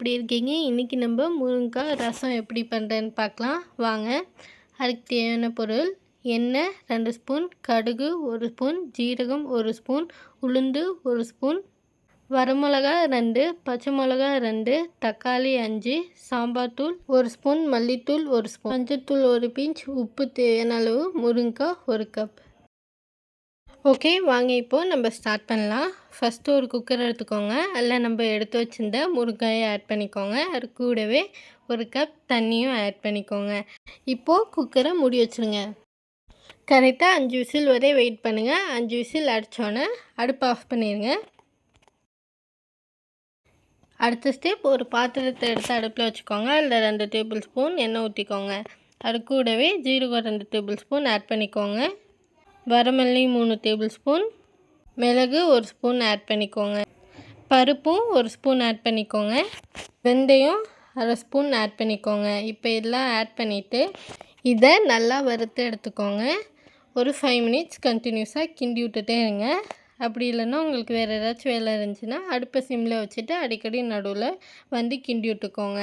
எப்படி இருக்கீங்க? இன்றைக்கி நம்ம முருங்கைக்காய் ரசம் எப்படி பண்ணுறேன்னு பார்க்கலாம் வாங்க. அதுக்கு தேவையான பொருள்: எண்ணெய் 2 ஸ்பூன், கடுகு 1 ஸ்பூன், ஜீரகம் 1 ஸ்பூன், உளுந்து 1 ஸ்பூன், வரமிளகா 2, பச்சை மிளகா 2, தக்காளி 5, சாம்பார் தூள் 1 ஸ்பூன், மல்லித்தூள் 1 ஸ்பூன், மஞ்சள்தூள் 1 பிஞ்ச், உப்பு தேவையான அளவு, முருங்கைக்காய் 1 கப். ஓகே, வாங்க இப்போது நம்ம ஸ்டார்ட் பண்ணலாம். ஃபஸ்ட்டு ஒரு குக்கர் எடுத்துக்கோங்க. அதில் நம்ம எடுத்து வச்சுருந்த முருங்கைக்காயை ஆட் பண்ணிக்கோங்க. அது கூடவே 1 கப் தண்ணியும் ஆட் பண்ணிக்கோங்க. இப்போது குக்கரை மூடி வச்சுருங்க. கரெக்டாக 5 விசில் வரை வெயிட் பண்ணுங்கள். 5 விசில் அடித்தோன்னே அடுப்பு ஆஃப் பண்ணிடுங்க. அடுத்த ஸ்டெப், ஒரு பாத்திரத்தை எடுத்து அடுப்பில் வச்சுக்கோங்க. அதில் 2 டேபிள் ஸ்பூன் எண்ணெய் ஊற்றிக்கோங்க. அது கூடவே ஜீரகம் 2 டேபிள் ஸ்பூன் ஆட் பண்ணிக்கோங்க. வரமல்லி 3 டேபிள் ஸ்பூன், மிளகு 1 ஸ்பூன் ஆட் பண்ணிக்கோங்க. பருப்பும் 1 ஸ்பூன் ஆட் பண்ணிக்கோங்க. வெந்தயம் 1/2 ஸ்பூன் ஆட் பண்ணிக்கோங்க. இப்போ இதெல்லாம் ஆட் பண்ணிவிட்டு இதை நல்லா வறுத்து எடுத்துக்கோங்க. ஒரு 5 மினிட்ஸ் கண்டினியூஸாக கிண்டி விட்டுட்டே இருங்க. அப்படி இல்லைன்னா உங்களுக்கு வேறு ஏதாச்சும் வேலை இருந்துச்சுன்னா அடுப்பை சிம்மில் வச்சுட்டு அடிக்கடி நடுவில் வந்து கிண்டி விட்டுக்கோங்க.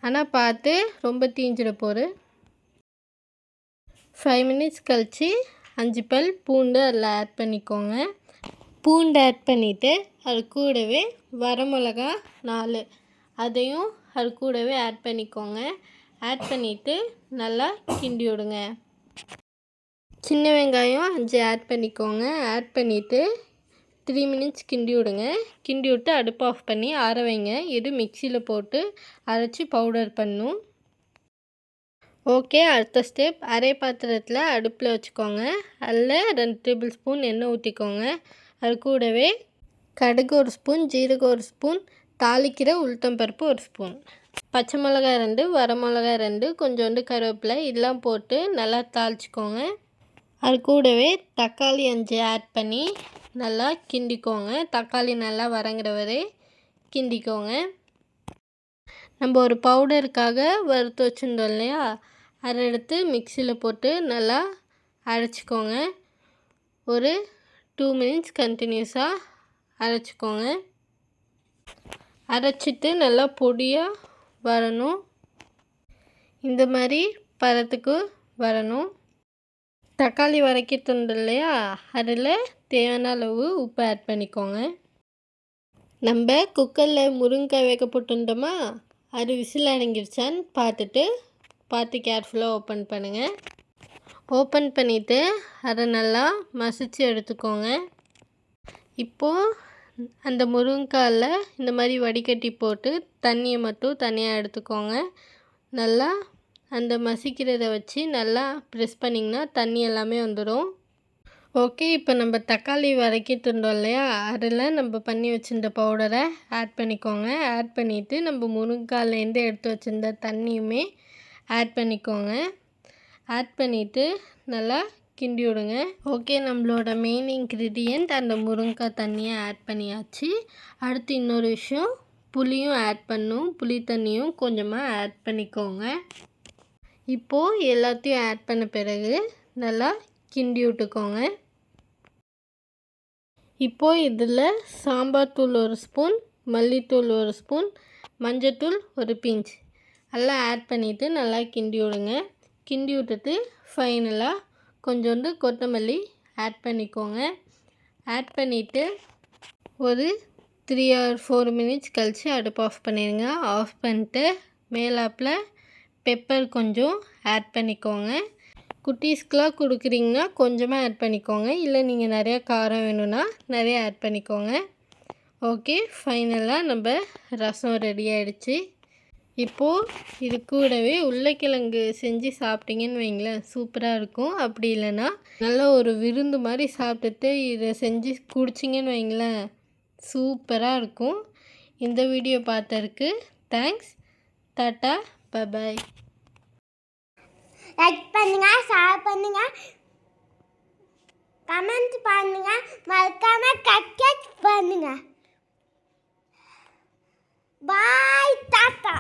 ஆனால் பார்த்து ரொம்ப தீஞ்சிட போகுது. 5 மினிட்ஸ் கழித்து 5 பல் பூண்டு அதில் ஆட் பண்ணிக்கோங்க. பூண்டு ஆட் பண்ணிவிட்டு அது கூடவே வரமிளகா 4 அதையும் அது கூடவே ஆட் பண்ணிக்கோங்க. ஆட் பண்ணிவிட்டு நல்லா கிண்டி விடுங்க. சின்ன வெங்காயம் 5 ஆட் பண்ணிக்கோங்க. ஆட் பண்ணிவிட்டு 3 மினிட்ஸ் கிண்டி விடுங்க. கிண்டி விட்டு அடுப்பு ஆஃப் பண்ணி ஆற வைங்க. இது மிக்சியில் போட்டு அரைச்சி பவுடர் பண்ணணும். ஓகே, அடுத்த ஸ்டெப், அரை பாத்திரத்தில் அடுப்பில் வச்சுக்கோங்க. அதில் 2 டேபிள் ஸ்பூன் எண்ணெய் ஊற்றிக்கோங்க. அது கூடவே கடுகு 1 ஸ்பூன், ஜீரகம் 1 ஸ்பூன், தாளிக்கிற உளுத்தம்பருப்பு 1 ஸ்பூன், பச்சை மிளகா 2, வரமிளகா 2, கொஞ்சோண்டு கருவேப்பிலை இதெல்லாம் போட்டு நல்லா தாளிச்சிக்கோங்க. அது கூடவே தக்காளி 5 ஆட் பண்ணி நல்லா கிண்டிக்கோங்க. தக்காளி நல்லா வதங்குற வரை கிண்டிக்கோங்க. நம்ம ஒரு பவுடருக்காக வறுத்து வச்சுருந்தோம் இல்லையா, அதை எடுத்து மிக்சியில் போட்டு நல்லா அரைச்சிக்கோங்க. ஒரு 2 மினிட்ஸ் கண்டினியூஸாக அரைச்சிக்கோங்க. அரைச்சிட்டு நல்லா பொடியாக வரணும். இந்த மாதிரி பதத்துக்கு வரணும். தக்காளி வதக்கிட்டு இல்லையா, அதில் தேவையான அளவு உப்பு ஆட் பண்ணிக்கோங்க. நம்ம குக்கரில் முருங்கைக்காய் வேக போட்டுருந்தோமா, அது விசில் அடங்கிருச்சான்னு பார்த்து கேர்ஃபுல்லாக ஓப்பன் பண்ணுங்கள். ஓப்பன் பண்ணிவிட்டு அதை நல்லா மசிச்சு எடுத்துக்கோங்க. இப்போது அந்த முருங்கைக்காயில் இந்த மாதிரி வடிகட்டி போட்டு தண்ணியை மட்டும் தனியாக எடுத்துக்கோங்க. நல்லா அந்த மசிக்கிறத வச்சு நல்லா ப்ரெஸ் பண்ணிங்கன்னா தண்ணி எல்லாமே வந்துடும். ஓகே, இப்போ நம்ம தக்காளி வதக்கிட்டு இருந்தோம் இல்லையா, அதில் நம்ம பண்ணி வச்சுருந்த பவுடரை ஆட் பண்ணிக்கோங்க. ஆட் பண்ணிவிட்டு நம்ம முருங்கைக்காயிலேருந்து எடுத்து வச்சுருந்த தண்ணியுமே ஆட் பண்ணிக்கோங்க. ஆட் பண்ணிவிட்டு நல்லா கிண்டி விடுங்க. ஓகே, நம்மளோட மெயின் இன்க்ரீடியண்ட் அந்த முருங்கைக்காய் தண்ணியை ஆட் பண்ணியாச்சு. அடுத்து இன்னொரு விஷயம், புளியும் ஆட் பண்ணணும். புளி தண்ணியும் கொஞ்சமாக ஆட் பண்ணிக்கோங்க. இப்போது எல்லாத்தையும் ஆட் பண்ண பிறகு நல்லா கிண்டி விட்டுக்கோங்க. இப்போது இதில் சாம்பார் தூள் 1 ஸ்பூன், மல்லித்தூள் 1 ஸ்பூன், மஞ்சள்தூள் 1 பிஞ்ச் எல்லாம் ஆட் பண்ணிவிட்டு நல்லா கிண்டி விடுங்க. கிண்டி விட்டுட்டு ஃபைனலாக கொஞ்சோண்டு கொத்தமல்லி ஆட் பண்ணிக்கோங்க. ஆட் பண்ணிவிட்டு ஒரு 3 or 4 மினிட்ஸ் கழித்து அடுப்பு ஆஃப் பண்ணிடுங்க. ஆஃப் பண்ணிட்டு மேலாப்பில் பெப்பர் கொஞ்சம் ஆட் பண்ணிக்கோங்க. குட்டீஸ்க்கெலாம் கொடுக்குறீங்கன்னா கொஞ்சமாக ஆட் பண்ணிக்கோங்க. இல்லை நீங்கள் நிறையா காரம் வேணும்னா நிறையா ஆட் பண்ணிக்கோங்க. ஓகே, ஃபைனலாக நம்ம ரசம் ரெடி ஆகிடுச்சு. இப்போது இது கூடவே உருளைக்கிழங்கு செஞ்சு சாப்பிட்டீங்கன்னு வைங்களேன், சூப்பராக இருக்கும். அப்படி இல்லைன்னா நல்லா ஒரு விருந்து மாதிரி சாப்பிட்டுட்டு இதை செஞ்சு குடிச்சிங்கன்னு வைங்களேன், சூப்பராக இருக்கும். இந்த வீடியோ பார்த்ததுக்கு தேங்க்ஸ். Tata, bye bye. லைக் பண்ணுங்க, ஷேர் பண்ணுங்க, கமெண்ட் பண்ணுங்க, மறக்காம சப்ஸ்கிரைப் பண்ணுங்க. பாய், டாட்டா.